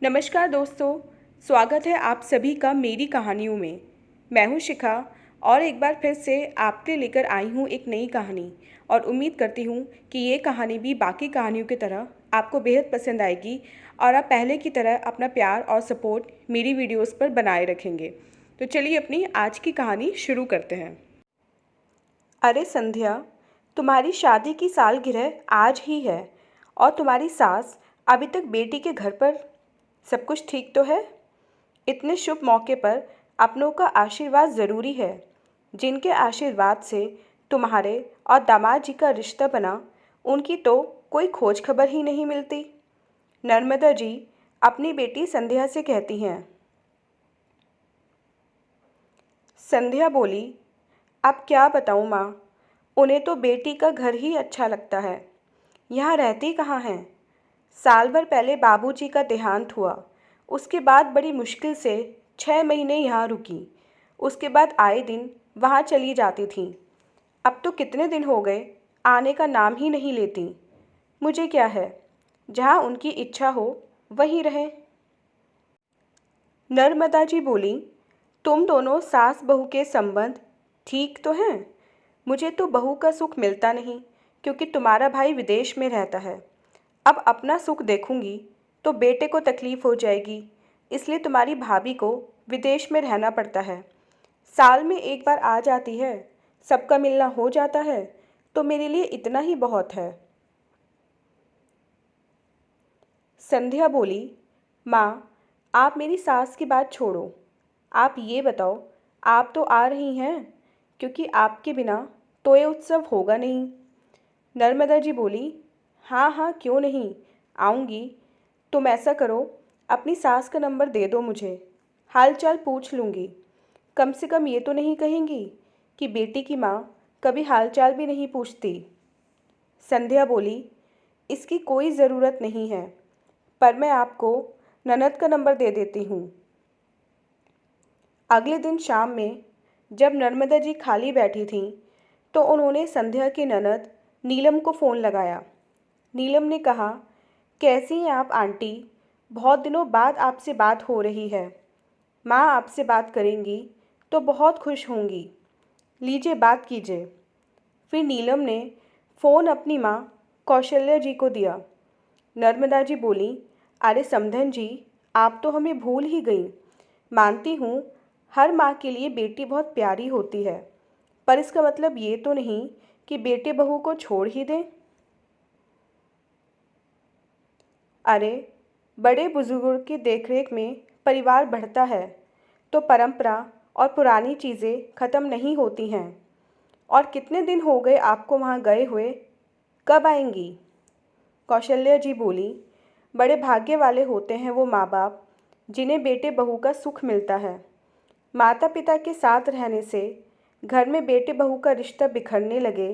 नमस्कार दोस्तों, स्वागत है आप सभी का मेरी कहानियों में। मैं हूं शिखा और एक बार फिर से आपके लेकर आई हूं एक नई कहानी और उम्मीद करती हूं कि ये कहानी भी बाकी कहानियों की तरह आपको बेहद पसंद आएगी और आप पहले की तरह अपना प्यार और सपोर्ट मेरी वीडियोस पर बनाए रखेंगे। तो चलिए अपनी आज की कहानी शुरू करते हैं। अरे संध्या, तुम्हारी शादी की सालगिरह आज ही है और तुम्हारी सास अभी तक बेटी के घर पर। सब कुछ ठीक तो है? इतने शुभ मौके पर अपनों का आशीर्वाद ज़रूरी है। जिनके आशीर्वाद से तुम्हारे और दामाद जी का रिश्ता बना, उनकी तो कोई खोज खबर ही नहीं मिलती। नर्मदा जी अपनी बेटी संध्या से कहती हैं। संध्या बोली, अब क्या बताऊँ माँ, उन्हें तो बेटी का घर ही अच्छा लगता है। यहाँ रहती कहाँ हैं? साल भर पहले बाबूजी का देहांत हुआ। उसके बाद बड़ी मुश्किल से 6 महीने यहाँ रुकी। उसके बाद आए दिन वहाँ चली जाती थीं। अब तो कितने दिन हो गए, आने का नाम ही नहीं लेती। मुझे क्या है, जहाँ उनकी इच्छा हो वहीं रहें। नर्मदा जी बोली, तुम दोनों सास बहू के संबंध ठीक तो हैं? मुझे तो बहू का सुख मिलता नहीं, क्योंकि तुम्हारा भाई विदेश में रहता है। अब अपना सुख देखूंगी तो बेटे को तकलीफ हो जाएगी, इसलिए तुम्हारी भाभी को विदेश में रहना पड़ता है। साल में एक बार आ जाती है, सबका मिलना हो जाता है, तो मेरे लिए इतना ही बहुत है। संध्या बोली, माँ, आप मेरी सास की बात छोड़ो। आप ये बताओ, आप तो आ रही हैं, क्योंकि आपके बिना तो ये उत्सव होगा नहीं। नर्मदा जी बोली, हाँ हाँ क्यों नहीं, आऊँगी। तुम ऐसा करो, अपनी सास का नंबर दे दो मुझे, हाल चाल पूछ लूँगी। कम से कम ये तो नहीं कहेंगी कि बेटी की माँ कभी हाल चाल भी नहीं पूछती। संध्या बोली, इसकी कोई ज़रूरत नहीं है, पर मैं आपको ननद का नंबर दे देती हूँ। अगले दिन शाम में जब नर्मदा जी खाली बैठी थीं, तो उन्होंने संध्या की ननद नीलम को फ़ोन लगाया। नीलम ने कहा, कैसी हैं आप आंटी? बहुत दिनों बाद आपसे बात हो रही है। माँ आपसे बात करेंगी तो बहुत खुश होंगी। लीजिए बात कीजिए। फिर नीलम ने फ़ोन अपनी माँ कौशल्या जी को दिया। नर्मदा जी बोली, अरे समधन जी, आप तो हमें भूल ही गई। मानती हूँ हर माँ के लिए बेटी बहुत प्यारी होती है, पर इसका मतलब ये तो नहीं कि बेटे बहू को छोड़ ही दें। अरे, बड़े बुजुर्गों की देखरेख में परिवार बढ़ता है, तो परंपरा और पुरानी चीज़ें ख़त्म नहीं होती हैं। और कितने दिन हो गए आपको वहाँ गए हुए, कब आएंगी? कौशल्या जी बोली, बड़े भाग्य वाले होते हैं वो माँ बाप जिन्हें बेटे बहू का सुख मिलता है। माता पिता के साथ रहने से घर में बेटे बहू का रिश्ता बिखरने लगे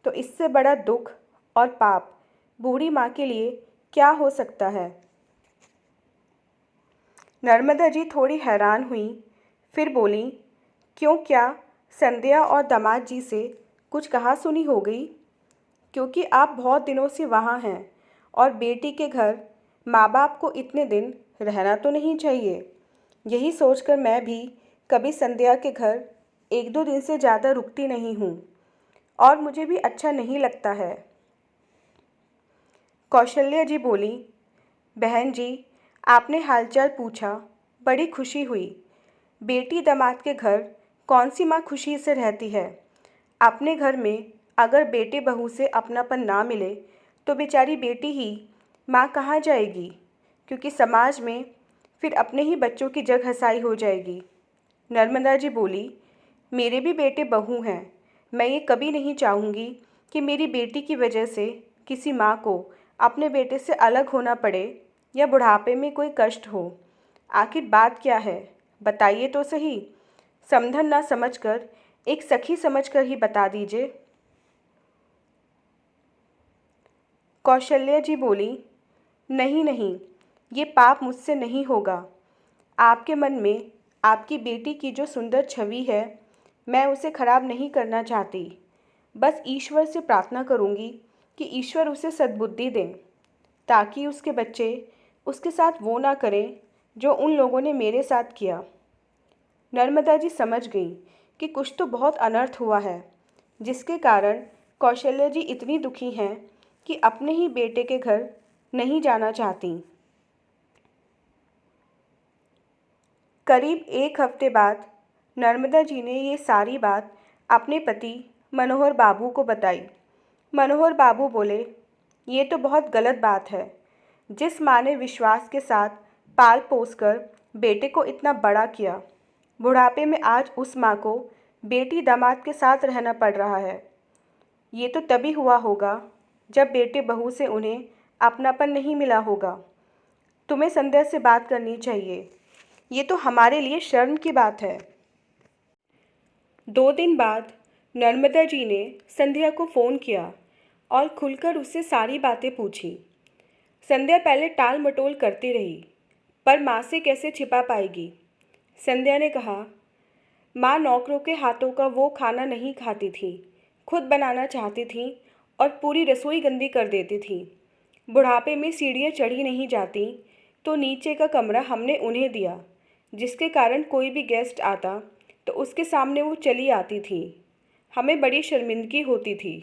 तो इससे बड़ा दुख और पाप बूढ़ी माँ के लिए क्या हो सकता है? नर्मदा जी थोड़ी हैरान हुई, फिर बोली, क्यों, क्या संध्या और दामाद जी से कुछ कहा सुनी हो गई? क्योंकि आप बहुत दिनों से वहाँ हैं और बेटी के घर माँ बाप को इतने दिन रहना तो नहीं चाहिए। यही सोचकर मैं भी कभी संध्या के घर 1-2 दिन से ज़्यादा रुकती नहीं हूँ और मुझे भी अच्छा नहीं लगता है। कौशल्या जी बोली, बहन जी, आपने हालचाल पूछा, बड़ी खुशी हुई। बेटी दामाद के घर कौन सी माँ खुशी से रहती है? अपने घर में अगर बेटे बहू से अपनापन ना मिले तो बेचारी बेटी ही माँ कहाँ जाएगी? क्योंकि समाज में फिर अपने ही बच्चों की जग हंसाई हो जाएगी। नर्मदा जी बोली, मेरे भी बेटे बहू हैं। मैं ये कभी नहीं चाहूँगी कि मेरी बेटी की वजह से किसी माँ को अपने बेटे से अलग होना पड़े या बुढ़ापे में कोई कष्ट हो। आखिर बात क्या है, बताइए तो सही। समधन ना समझकर एक सखी समझकर ही बता दीजिए। कौशल्या जी बोली, नहीं नहीं, ये पाप मुझसे नहीं होगा। आपके मन में आपकी बेटी की जो सुंदर छवि है, मैं उसे खराब नहीं करना चाहती। बस ईश्वर से प्रार्थना करूंगी कि ईश्वर उसे सद्बुद्धि दें, ताकि उसके बच्चे उसके साथ वो ना करें जो उन लोगों ने मेरे साथ किया। नर्मदा जी समझ गई कि कुछ तो बहुत अनर्थ हुआ है, जिसके कारण कौशल्या जी इतनी दुखी हैं कि अपने ही बेटे के घर नहीं जाना चाहती। करीब एक हफ्ते बाद नर्मदा जी ने ये सारी बात अपने पति मनोहर बाबू को बताई। मनोहर बाबू बोले, ये तो बहुत गलत बात है। जिस माँ ने विश्वास के साथ पाल पोस कर बेटे को इतना बड़ा किया, बुढ़ापे में आज उस माँ को बेटी दामाद के साथ रहना पड़ रहा है। ये तो तभी हुआ होगा जब बेटे बहू से उन्हें अपनापन नहीं मिला होगा। तुम्हें संध्या से बात करनी चाहिए। ये तो हमारे लिए शर्म की बात है। 2 दिन बाद नर्मदा जी ने संध्या को फ़ोन किया और खुलकर उससे सारी बातें पूछी। संध्या पहले टाल मटोल करती रही, पर माँ से कैसे छिपा पाएगी। संध्या ने कहा, माँ नौकरों के हाथों का वो खाना नहीं खाती थी, खुद बनाना चाहती थी और पूरी रसोई गंदी कर देती थी। बुढ़ापे में सीढ़ियाँ चढ़ी नहीं जाती तो नीचे का कमरा हमने उन्हें दिया, जिसके कारण कोई भी गेस्ट आता तो उसके सामने वो चली आती थी। हमें बड़ी शर्मिंदगी होती थी।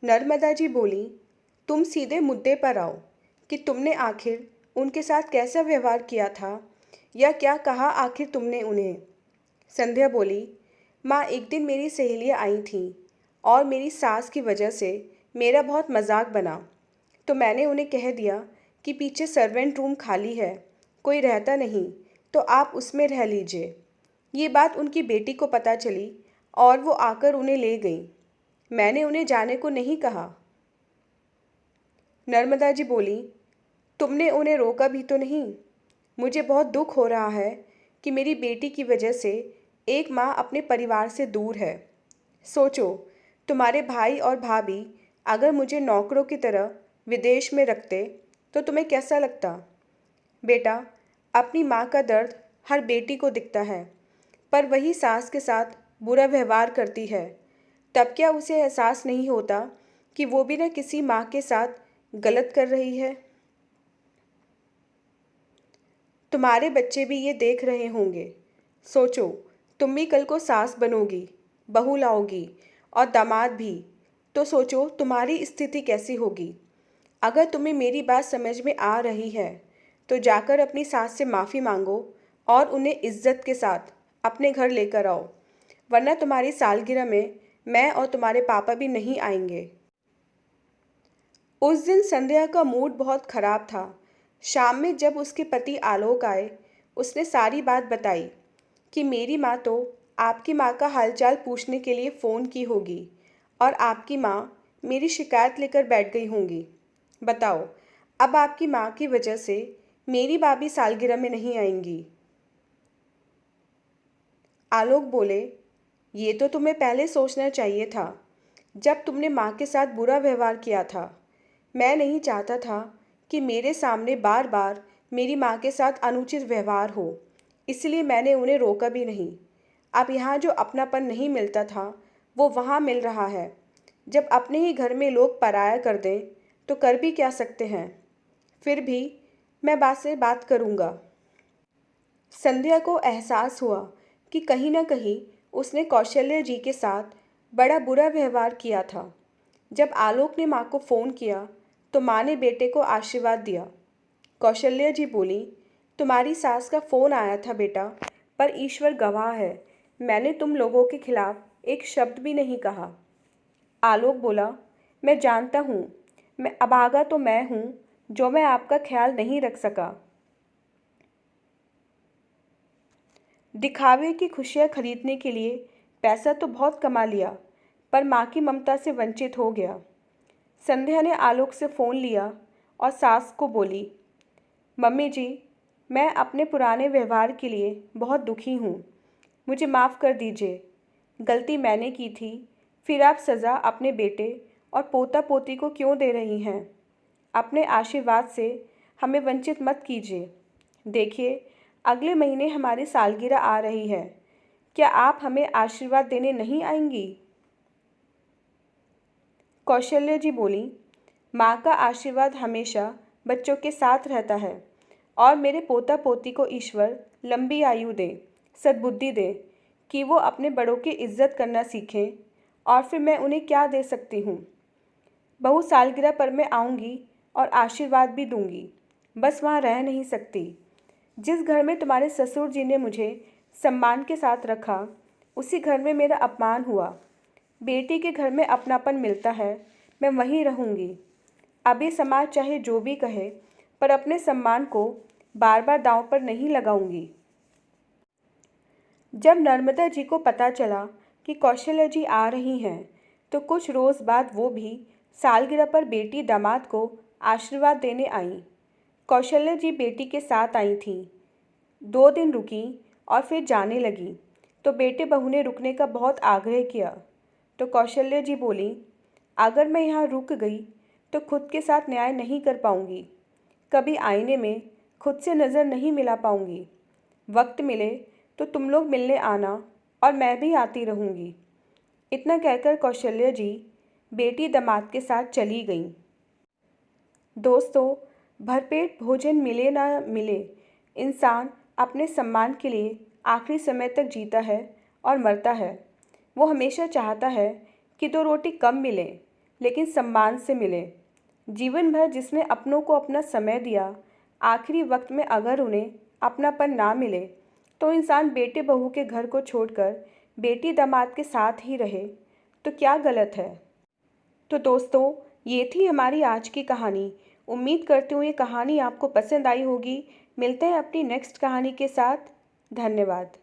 नर्मदा जी बोली, तुम सीधे मुद्दे पर आओ कि तुमने आखिर उनके साथ कैसा व्यवहार किया था या क्या कहा आखिर तुमने उन्हें। संध्या बोली, माँ एक दिन मेरी सहेलियाँ आई थीं और मेरी सास की वजह से मेरा बहुत मजाक बना, तो मैंने उन्हें कह दिया कि पीछे सर्वेंट रूम खाली है, कोई रहता नहीं तो आप उसमें रह लीजिए। ये बात उनकी बेटी को पता चली और वो आकर उन्हें ले गई। मैंने उन्हें जाने को नहीं कहा। नर्मदा जी बोली, तुमने उन्हें रोका भी तो नहीं। मुझे बहुत दुख हो रहा है कि मेरी बेटी की वजह से एक माँ अपने परिवार से दूर है। सोचो, तुम्हारे भाई और भाभी अगर मुझे नौकरों की तरह विदेश में रखते तो तुम्हें कैसा लगता। बेटा, अपनी माँ का दर्द हर बेटी को दिखता है, पर वही सास के साथ बुरा व्यवहार करती है, तब क्या उसे एहसास नहीं होता कि वो भी न किसी माँ के साथ गलत कर रही है। तुम्हारे बच्चे भी ये देख रहे होंगे। सोचो, तुम भी कल को सास बनोगी, बहू लाओगी और दामाद भी, तो सोचो तुम्हारी स्थिति कैसी होगी। अगर तुम्हें मेरी बात समझ में आ रही है तो जाकर अपनी सास से माफ़ी मांगो और उन्हें इज्जत के साथ अपने घर लेकर आओ, वरना तुम्हारी सालगिरह में मैं और तुम्हारे पापा भी नहीं आएंगे। उस दिन संध्या का मूड बहुत खराब था। शाम में जब उसके पति आलोक आए, उसने सारी बात बताई कि मेरी माँ तो आपकी माँ का हालचाल पूछने के लिए फ़ोन की होगी और आपकी माँ मेरी शिकायत लेकर बैठ गई होंगी। बताओ, अब आपकी माँ की वजह से मेरी भाभी सालगिरह में नहीं आएंगी। आलोक बोले, ये तो तुम्हें पहले सोचना चाहिए था, जब तुमने माँ के साथ बुरा व्यवहार किया था। मैं नहीं चाहता था कि मेरे सामने बार बार मेरी माँ के साथ अनुचित व्यवहार हो, इसलिए मैंने उन्हें रोका भी नहीं। अब यहाँ जो अपनापन नहीं मिलता था वो वहाँ मिल रहा है। जब अपने ही घर में लोग पराया कर दें तो कर भी क्या सकते हैं। फिर भी मैं बात से बात करूँगा। संध्या को एहसास हुआ कि कहीं न कहीं उसने कौशल्या जी के साथ बड़ा बुरा व्यवहार किया था। जब आलोक ने माँ को फ़ोन किया तो माँ ने बेटे को आशीर्वाद दिया। कौशल्या जी बोली, तुम्हारी सास का फ़ोन आया था बेटा, पर ईश्वर गवाह है, मैंने तुम लोगों के खिलाफ एक शब्द भी नहीं कहा। आलोक बोला, मैं जानता हूँ, मैं अभागा तो मैं हूँ जो मैं आपका ख्याल नहीं रख सका। दिखावे की खुशियाँ खरीदने के लिए पैसा तो बहुत कमा लिया, पर माँ की ममता से वंचित हो गया। संध्या ने आलोक से फ़ोन लिया और सास को बोली, मम्मी जी, मैं अपने पुराने व्यवहार के लिए बहुत दुखी हूँ, मुझे माफ़ कर दीजिए। गलती मैंने की थी, फिर आप सज़ा अपने बेटे और पोता पोती को क्यों दे रही हैं। अपने आशीर्वाद से हमें वंचित मत कीजिए। देखिए, अगले महीने हमारी सालगिरह आ रही है, क्या आप हमें आशीर्वाद देने नहीं आएंगी। कौशल्या जी बोली, माँ का आशीर्वाद हमेशा बच्चों के साथ रहता है और मेरे पोता पोती को ईश्वर लंबी आयु दे, सद्बुद्धि दे कि वो अपने बड़ों की इज्जत करना सीखें। और फिर मैं उन्हें क्या दे सकती हूँ? बहू सालगिरह पर मैं आऊँगी और आशीर्वाद भी दूंगी, बस वहाँ रह नहीं सकती। जिस घर में तुम्हारे ससुर जी ने मुझे सम्मान के साथ रखा, उसी घर में मेरा अपमान हुआ। बेटी के घर में अपनापन मिलता है, मैं वहीं रहूँगी। अब ये समाज चाहे जो भी कहे, पर अपने सम्मान को बार बार दांव पर नहीं लगाऊंगी। जब नर्मदा जी को पता चला कि कौशल्या जी आ रही हैं, तो कुछ रोज़ बाद वो भी सालगिरह पर बेटी दामाद को आशीर्वाद देने आईं। कौशल्या जी बेटी के साथ आई थीं। 2 दिन रुकी और फिर जाने लगी। तो बेटे बहू ने रुकने का बहुत आग्रह किया। तो कौशल्या जी बोली, अगर मैं यहाँ रुक गई तो खुद के साथ न्याय नहीं कर पाऊँगी, कभी आईने में खुद से नज़र नहीं मिला पाऊँगी। वक्त मिले तो तुम लोग मिलने आना और मैं भी आती रहूँगी। इतना कहकर कौशल्या जी बेटी दामाद के साथ चली गईं। दोस्तों, भरपेट भोजन मिले ना मिले, इंसान अपने सम्मान के लिए आखिरी समय तक जीता है और मरता है। वो हमेशा चाहता है कि 2 रोटी कम मिले, लेकिन सम्मान से मिले। जीवन भर जिसने अपनों को अपना समय दिया, आखिरी वक्त में अगर उन्हें अपनापन ना मिले, तो इंसान बेटे बहू के घर को छोड़कर बेटी दामाद के साथ ही रहे तो क्या गलत है? तो दोस्तों, ये थी हमारी आज की कहानी। उम्मीद करती हूँ ये कहानी आपको पसंद आई होगी। मिलते हैं अपनी नेक्स्ट कहानी के साथ। धन्यवाद।